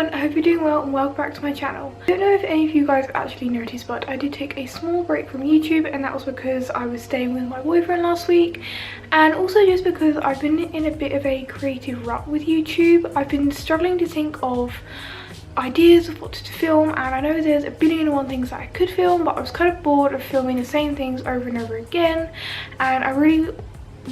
everyone, I hope you're doing well and welcome back to my channel. I don't know if any of you guys actually noticed, but I did take a small break from YouTube, and that was because I was staying with my boyfriend last week, and also just because I've been in a bit of a creative rut with YouTube. I've been struggling to think of ideas of what to film, and I know there's a billion and one things that I could film, but I was kind of bored of filming the same things over and over again, and I really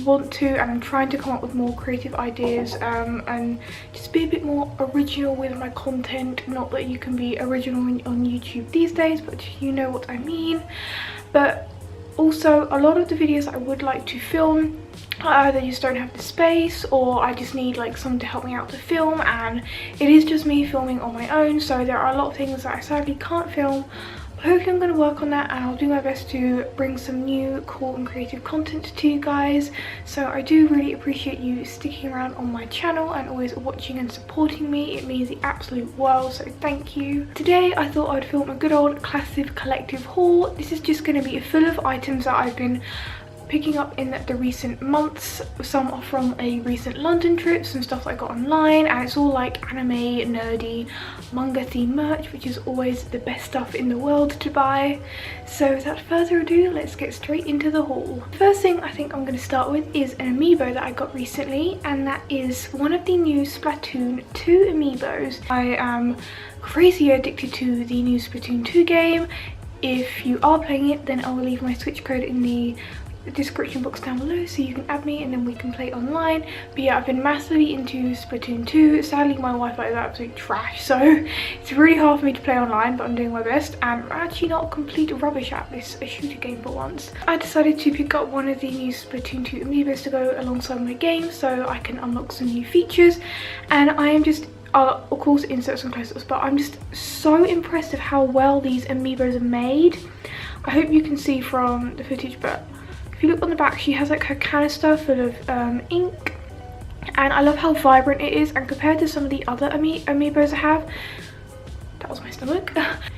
want to, and I'm trying to come up with more creative ideas and just be a bit more original with my content. Not that you can be original on YouTube these days, but you know what I mean. But also a lot of the videos I would like to film, I either just don't have the space, or I just need like someone to help me out to film, and it is just me filming on my own, so there are a lot of things that I sadly can't film. Hopefully I'm going to work on that, and I'll do my best to bring some new cool and creative content to you guys. So I do really appreciate you sticking around on my channel and always watching and supporting me. It means the absolute world, so thank you. Today I thought I'd film a good old classic collective haul. This is just going to be full of items that I've been picking up in the recent months. Some are from a recent London trip, some stuff that I got online, and it's all like anime, nerdy, manga themed merch, which is always the best stuff in the world to buy. So without further ado, let's get straight into the haul. First thing I think I'm going to start with is an amiibo that I got recently, and that is one of the new Splatoon 2 amiibos. I am crazy addicted to the new Splatoon 2 game. If you are playing it, then I will leave my Switch code in the description box down below so you can add me and then we can play online. But yeah, I've been massively into Splatoon 2. Sadly my Wi-Fi is absolute trash, so it's really hard for me to play online, but I'm doing my best, and I'm actually not complete rubbish at this shooter game for once. I decided to pick up one of the new Splatoon 2 amiibos to go alongside my game so I can unlock some new features, and I am just I'll of course insert some close-ups, but I'm just so impressed of how well these amiibos are made. I hope you can see from the footage, but if you look on the back, she has like her canister full of ink, and I love how vibrant it is, and compared to some of the other amiibos I have, that was my stomach,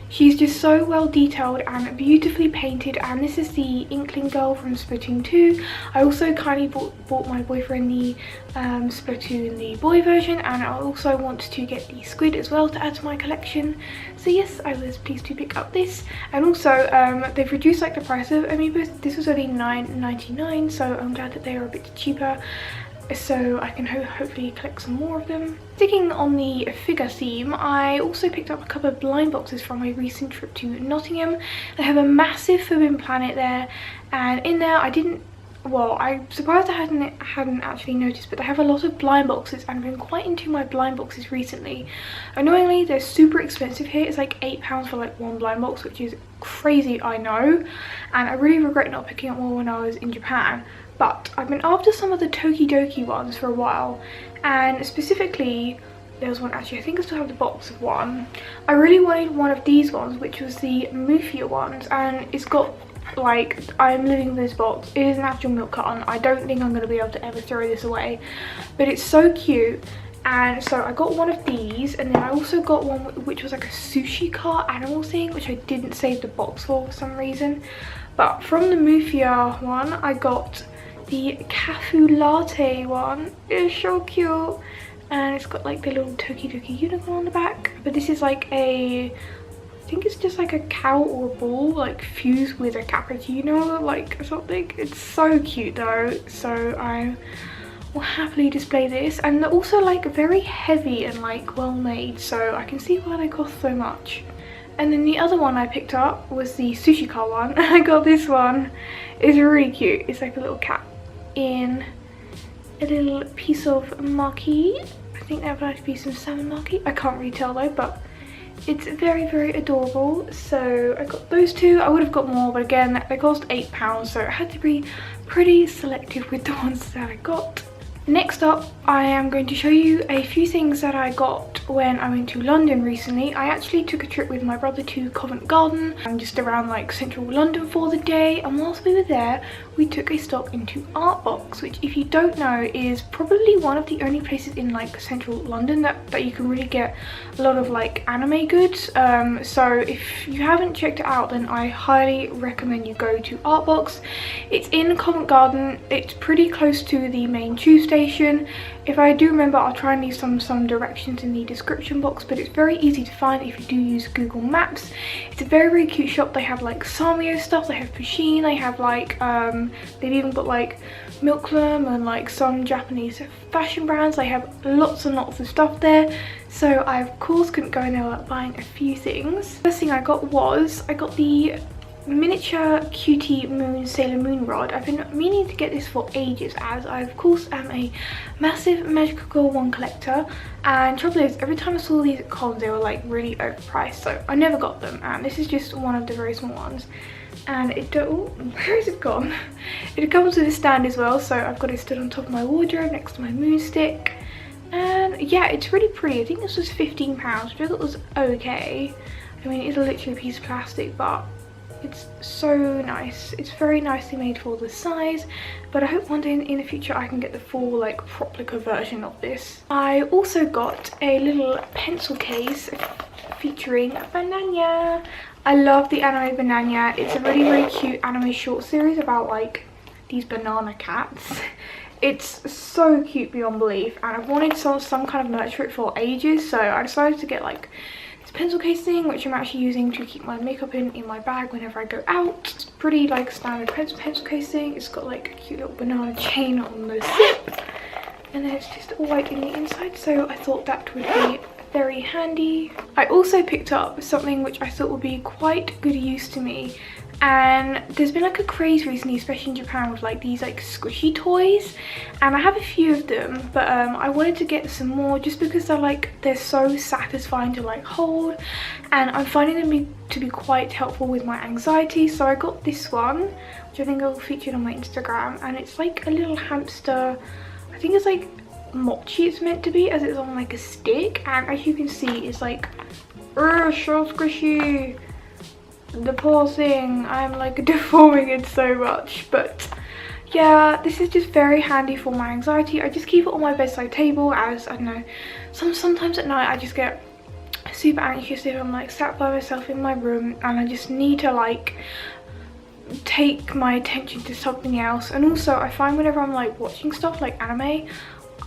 she's just so well detailed and beautifully painted. And this is the Inkling girl from Splatoon 2. I also kindly bought my boyfriend the Splatoon the boy version, and I also want to get the squid as well to add to my collection. So yes, I was pleased to pick up this, and also they've reduced like the price of amiibos. This was only $9.99, so I'm glad that they are a bit cheaper, so I can hopefully collect some more of them. Sticking on the figure theme, I also picked up a couple of blind boxes from my recent trip to Nottingham. They have a massive Forbidden Planet there, and in there I'm surprised I hadn't actually noticed, but they have a lot of blind boxes, and I've been quite into my blind boxes recently. Annoyingly, they're super expensive here. It's like £8 for like one blind box, which is crazy, I know, and I really regret not picking up more when I was in Japan. But I've been after some of the Tokidoki ones for a while, and specifically there was one, actually I think I still have the box of one. I really wanted one of these ones, which was the Mufia ones, and it's got like, I'm living with this box. It is an actual milk carton. I don't think I'm going to be able to ever throw this away, but it's so cute. And so I got one of these, and then I also got one which was like a sushi car animal thing, which I didn't save the box for some reason. But from the Mufia one, I got the Cafu Latte one. It's so cute, and it's got like the little Tokidoki unicorn on the back. But this is like I think it's just like a cow or a bull like fused with a cappuccino like something. It's so cute though, so I will happily display this. And they're also like very heavy and like well made, so I can see why they cost so much. And then the other one I picked up was the sushi car one. I got this one. It's really cute. It's like a little cat in a little piece of maki. I think that would like to be some salmon maki. I can't really tell though, but it's very, very adorable. So I got those two. I would have got more, but again, they cost £8, so I had to be pretty selective with the ones that I got. Next up, I am going to show you a few things that I got when I went to London recently. I actually took a trip with my brother to Covent Garden, just around like central London for the day, and whilst we were there we took a stop into Artbox, which if you don't know is probably one of the only places in like central London that you can really get a lot of like anime goods. So if you haven't checked it out, then I highly recommend you go to Artbox. It's in Covent Garden. It's pretty close to the main tube station, location. If I do remember, I'll try and leave some directions in the description box, but it's very easy to find if you do use Google Maps. It's a very cute shop. They have like Samio stuff, they have Pusheen, they have like they've even got like Milklam and like some Japanese fashion brands. They have lots and lots of stuff there, so I of course couldn't go in there without buying a few things. First thing I got the miniature cutie moon Sailor Moon rod. I've been meaning to get this for ages, as I of course am a massive Magical Girl 1 collector, and trouble is, every time I saw these at cons they were like really overpriced, so I never got them, and this is just one of the very small ones. And it where is it gone? It comes with a stand as well, so I've got it stood on top of my wardrobe next to my moon stick. And yeah, it's really pretty. I think this was £15, which I thought was okay. I mean, it's literally a piece of plastic, but it's so nice. It's very nicely made for the size, but I hope one day in the future I can get the full like replica version of this. I also got a little pencil case featuring Banana. I love the anime Banana. It's a really cute anime short series about like these banana cats. It's so cute beyond belief, and I've wanted some kind of merch for it for ages, so I decided to get like this pencil case thing, which I'm actually using to keep my makeup in my bag whenever I go out. It's pretty like standard pencil case thing. It's got like a cute little banana chain on the zip, and then it's just all white in the inside, so I thought that would be very handy. I also picked up something which I thought would be quite good use to me, and there's been like a craze recently, especially in Japan, with like these like squishy toys, and I have a few of them, but I wanted to get some more just because they're so satisfying to like hold, and I'm finding them to be quite helpful with my anxiety. So I got this one, which I think I'll feature on my Instagram, and it's like a little hamster. I think it's like mochi it's meant to be, as it's on like a stick, and as you can see it's like so squishy. The poor thing, I'm like deforming it so much, but yeah, this is just very handy for my anxiety. I just keep it on my bedside table, as I don't know, sometimes at night I just get super anxious if I'm like sat by myself in my room and I just need to like take my attention to something else. And also I find whenever I'm like watching stuff like anime,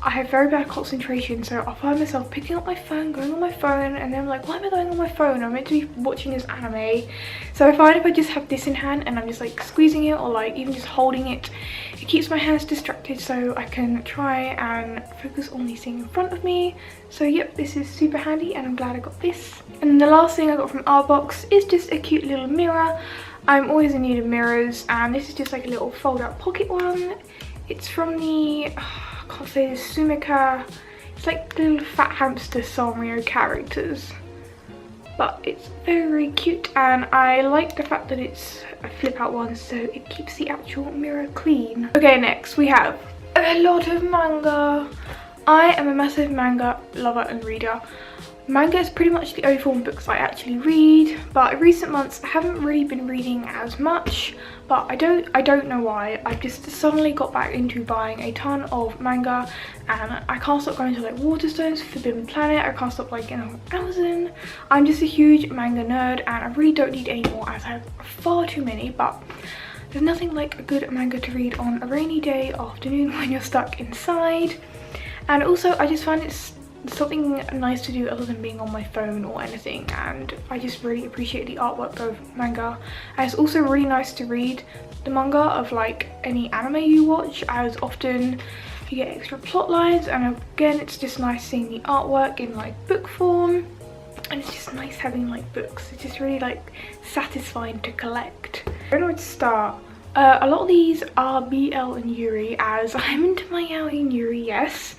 I have very bad concentration, so I find myself picking up my phone, going on my phone, and then I'm like, why am I going on my phone? I'm meant to be watching this anime. So I find if I just have this in hand and I'm just like squeezing it or like even just holding it, it keeps my hands distracted, so I can try and focus on the thing in front of me. So yep, this is super handy, and I'm glad I got this. And the last thing I got from our box is just a cute little mirror. I'm always in need of mirrors, and this is just like a little fold out pocket one. It's from the I can't say this, Sumika. It's like the little fat hamster Sanrio characters, but it's very cute, and I like the fact that it's a flip out one, so it keeps the actual mirror clean. Okay, next we have a lot of manga. I am a massive manga lover and reader. Manga is pretty much the only form of books I actually read, but in recent months I haven't really been reading as much, but I don't know why. I've just suddenly got back into buying a ton of manga, and I can't stop going to like Waterstones, Forbidden Planet. I can't stop like on Amazon. I'm just a huge manga nerd, and I really don't need any more, as I have far too many, but there's nothing like a good manga to read on a rainy day afternoon when you're stuck inside. And also I just find it's something nice to do other than being on my phone or anything, and I just really appreciate the artwork of manga. And it's also really nice to read the manga of like any anime you watch, as often you get extra plot lines, and again it's just nice seeing the artwork in like book form, and it's just nice having like books. It's just really like satisfying to collect. I don't know where to start. A lot of these are BL and Yuri, as I'm into my yaoi and Yuri, yes.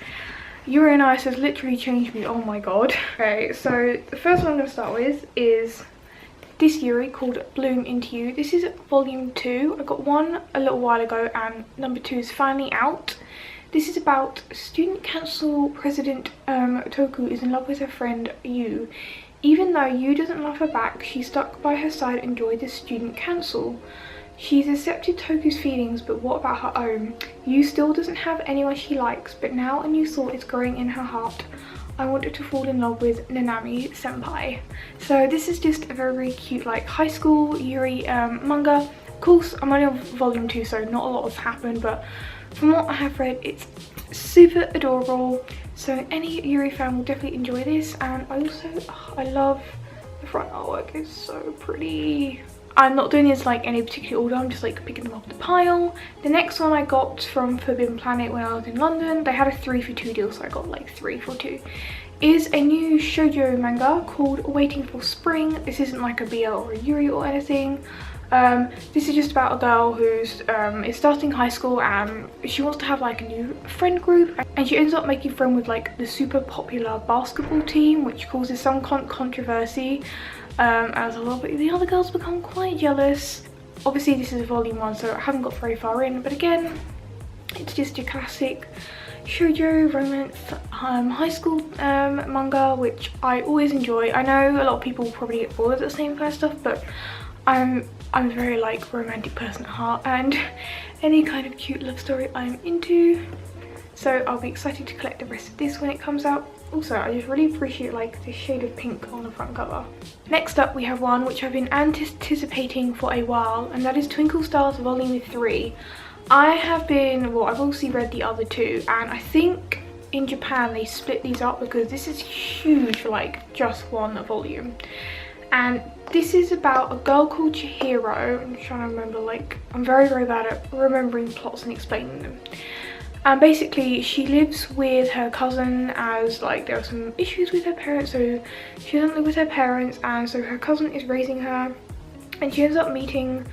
Yuri on Ice has literally changed me, oh my god. Okay, so the first one I'm going to start with is this Yuri called Bloom Into You. This is volume 2. I got one a little while ago, and number 2 is finally out. This is about student council president Toku is in love with her friend Yu. Even though Yu doesn't love her back, she's stuck by her side and joined the student council. She's accepted Toku's feelings, but what about her own? Yu still doesn't have anyone she likes, but now a new thought is growing in her heart. I want her to fall in love with Nanami senpai. So this is just a very cute like high school Yuri manga. Of course I'm only on volume 2, so not a lot has happened, but from what I have read it's super adorable. So any Yuri fan will definitely enjoy this. And I also, I love the front artwork. It's so pretty. I'm not doing this like any particular order, I'm just like picking them off the pile. The next one I got from Forbidden Planet when I was in London. They had a 3 for 2 deal, so I got like 3 for 2. Is a new shoujo manga called Waiting for Spring. This isn't like a BL or a Yuri or anything. This is just about a girl who's is starting high school and she wants to have like a new friend group, and she ends up making friends with like the super popular basketball team, which causes some controversy as a lot of the other girls become quite jealous. Obviously this is volume 1, so I haven't got very far in, but again, it's just your classic shoujo romance high school manga, which I always enjoy. I know a lot of people probably get bored of the same kind of stuff, but I'm a very like romantic person at heart, and any kind of cute love story I'm into. So I'll be excited to collect the rest of this when it comes out. Also, I just really appreciate like this shade of pink on the front cover. Next up we have one which I've been anticipating for a while, and that is Twinkle Stars Volume 3. I have been, well, I've obviously read the other 2, and I think in Japan they split these up because this is huge for like just one volume. And this is about a girl called Chihiro. I'm trying to remember, like, I'm very bad at remembering plots and explaining them. And basically she lives with her cousin, as like there are some issues with her parents, so she doesn't live with her parents, and so her cousin is raising her, and she ends up meeting,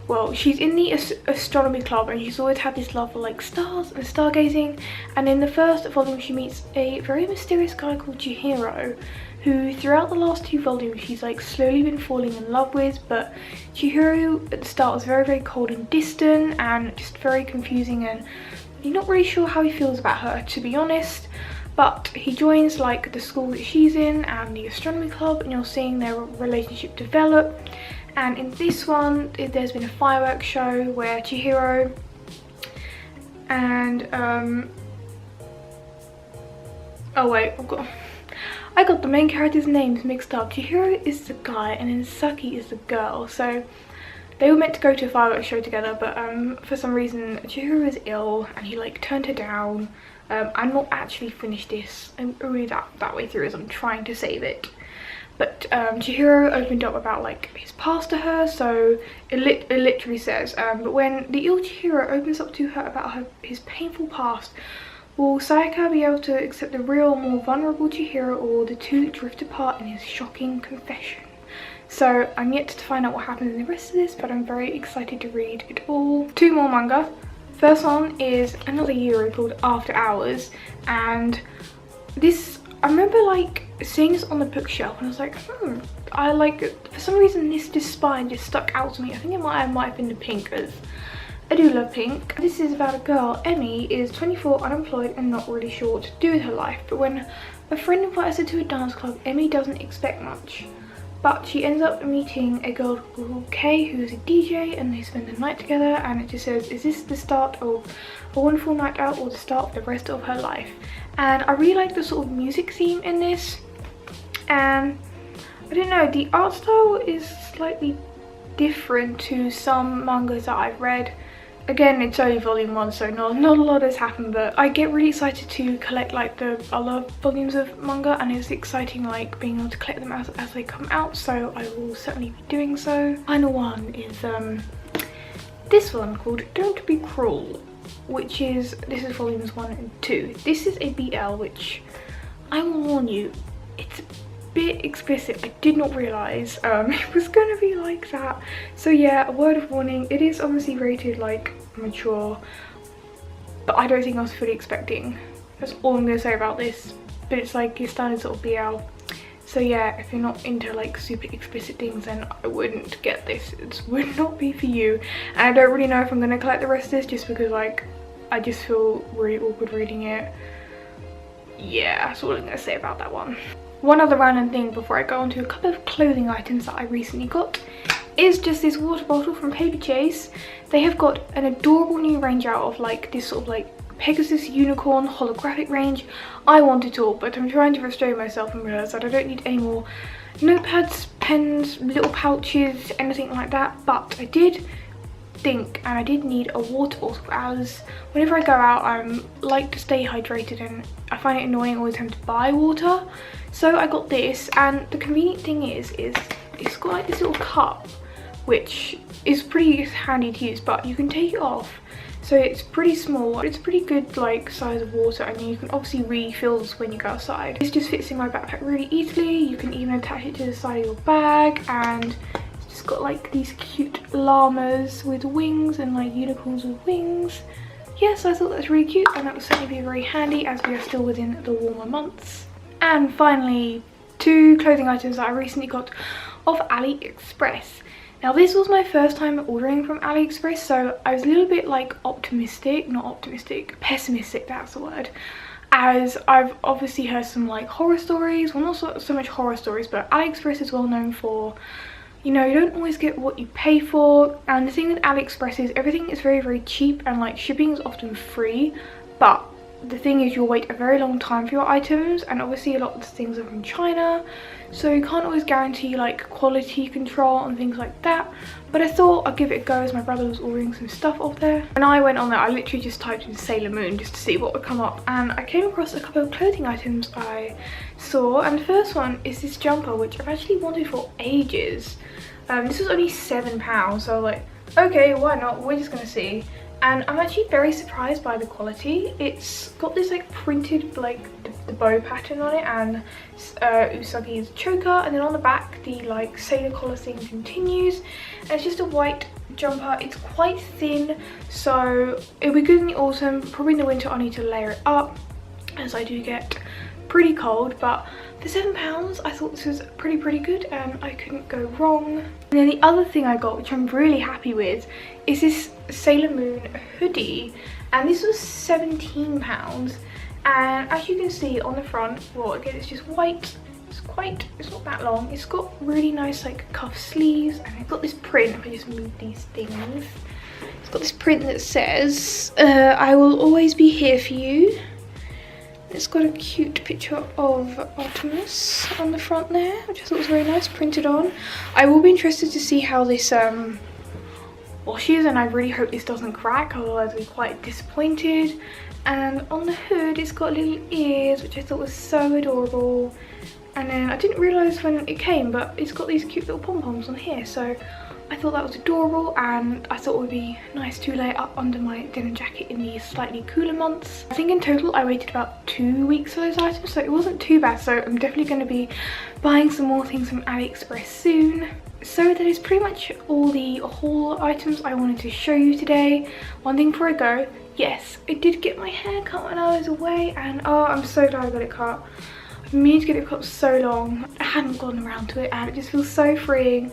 well, she's in the astronomy club, and she's always had this love for like stars and stargazing. And in the first volume she meets a very mysterious guy called Chihiro, who throughout the last 2 volumes she's like slowly been falling in love with. But Chihiro at the start was very cold and distant and just very confusing, and you're not really sure how he feels about her, to be honest. But he joins like the school that she's in and the astronomy club, and you're seeing their relationship develop. And in this one there's been a fireworks show where Chihiro and oh wait, I got the main characters' names mixed up. Chihiro is the guy and then Saki is the girl. So they were meant to go to a fireworks show together, but for some reason Chihiro is ill and he like turned her down. I'm not actually finished this. I'm really that way through as I'm trying to save it. But Chihiro opened up about like his past to her, so it literally says, but when the ill Chihiro opens up to her about his painful past, will Sayaka be able to accept the real, more vulnerable Chihiro, or the two drift apart in his shocking confession? So I'm yet to find out what happens in the rest of this, but I'm very excited to read it all. 2 more manga. First one is another Yuri called After Hours, and this, I remember like seeing this on the bookshelf and I was like, I like, for some reason this spine just stuck out to me. I think it might have been the pink, as I do love pink. This is about a girl. Emmy is 24, unemployed, and not really sure what to do with her life. But when a friend invites her to a dance club, Emmy doesn't expect much. But she ends up meeting a girl called Kay, who's a DJ, and they spend the night together. And it just says, is this the start of a wonderful night out or the start of the rest of her life? And I really like the sort of music theme in this. And I don't know, the art style is slightly different to some mangas that I've read. Again, it's only volume 1, so not a lot has happened, but I get really excited to collect like the other volumes of manga, and it's exciting like being able to collect them as they come out, so I will certainly be doing so. Final one is this one called Don't Be Cruel, which is, this is volumes 1 and 2. This is a BL, which I will warn you, it's a bit explicit. I did not realise it was gonna be like that. So yeah, a word of warning, it is obviously rated like mature, but I don't think I was fully expecting. That's all I'm gonna say about this. But it's like your standard sort of BL. So yeah, if you're not into like super explicit things, then I wouldn't get this. It would not be for you. And I don't really know if I'm gonna collect the rest of this, just because like I just feel really awkward reading it. Yeah, that's all I'm gonna say about that one. One other random thing before I go on to a couple of clothing items that I recently got is just this water bottle from Paper Chase. They have got an adorable new range out of like this sort of like Pegasus unicorn holographic range. I want it all, but I'm trying to restrain myself and realize that I don't need any more notepads, pens, little pouches, anything like that. But I did stink, and I did need a water bottle, as whenever I go out I like to stay hydrated and I find it annoying always having to buy water. So I got this, and the convenient thing is it's got like this little cup which is pretty handy to use, but you can take it off. So it's pretty small, it's a pretty good like size of water, and you can obviously refill this when you go outside. This just fits in my backpack really easily. You can even attach it to the side of your bag, and it's just got like these cute llamas with wings and like unicorns with wings. Yes, I thought that was really cute, and that would certainly be very handy as we are still within the warmer months. And finally, 2 clothing items that I recently got off AliExpress. Now this was my first time ordering from AliExpress, so I was a little bit like pessimistic, that's the word, as I've obviously heard some like horror stories, well not so much horror stories, but AliExpress is well known for, you know, you don't always get what you pay for. And the thing with AliExpress is everything is very cheap, and like shipping is often free, but the thing is you'll wait a very long time for your items, and obviously a lot of the things are from China, so you can't always guarantee like quality control and things like that. But I thought I'd give it a go as my brother was ordering some stuff off there. When I went on there, I literally just typed in Sailor Moon just to see what would come up, and I came across a couple of clothing items I saw. And the first one is this jumper, which I've actually wanted for ages. This was only £7, so I was like, okay, why not, we're just gonna see. And I'm actually very surprised by the quality. It's got this like printed like the bow pattern on it, and Usagi's choker, and then on the back the like sailor collar thing continues, and it's just a white jumper. It's quite thin, so it'll be good in the autumn. Probably in the winter I need to layer it up, as I do get pretty cold, but for £7 I thought this was pretty good, and I couldn't go wrong. And then the other thing I got, which I'm really happy with, is this Sailor Moon hoodie, and this was £17. And as you can see on the front, well again it's just white, it's not that long, it's got really nice like cuff sleeves, and it's got this print. If I just move these things, it's got this print that says I will always be here for you. It's got a cute picture of Artemis on the front there, which I thought was very nice, printed on. I will be interested to see how this washes, and I really hope this doesn't crack, otherwise I'll be quite disappointed. And on the hood it's got little ears, which I thought was so adorable. And then I didn't realise when it came, but it's got these cute little pom-poms on here, so I thought that was adorable, and I thought it would be nice to lay it up under my denim jacket in these slightly cooler months. I think in total I waited about 2 weeks for those items, so it wasn't too bad. So I'm definitely going to be buying some more things from AliExpress soon. So that is pretty much all the haul items I wanted to show you today. One thing before I go, yes, I did get my hair cut when I was away, and oh, I'm so glad I got it cut. I've been meaning to get it cut so long. I hadn't gotten around to it, and it just feels so freeing.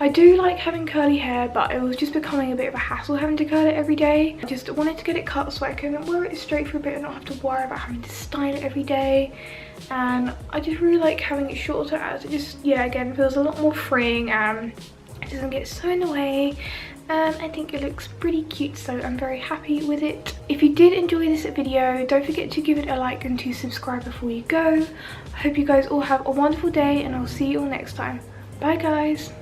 I do like having curly hair, but it was just becoming a bit of a hassle having to curl it every day. I just wanted to get it cut so I can wear it straight for a bit and not have to worry about having to style it every day. And I just really like having it shorter, as it just, yeah, again, feels a lot more freeing, and it doesn't get so in the way. I think it looks pretty cute, so I'm very happy with it. If you did enjoy this video, don't forget to give it a like and to subscribe before you go. I hope you guys all have a wonderful day, and I'll see you all next time. Bye guys!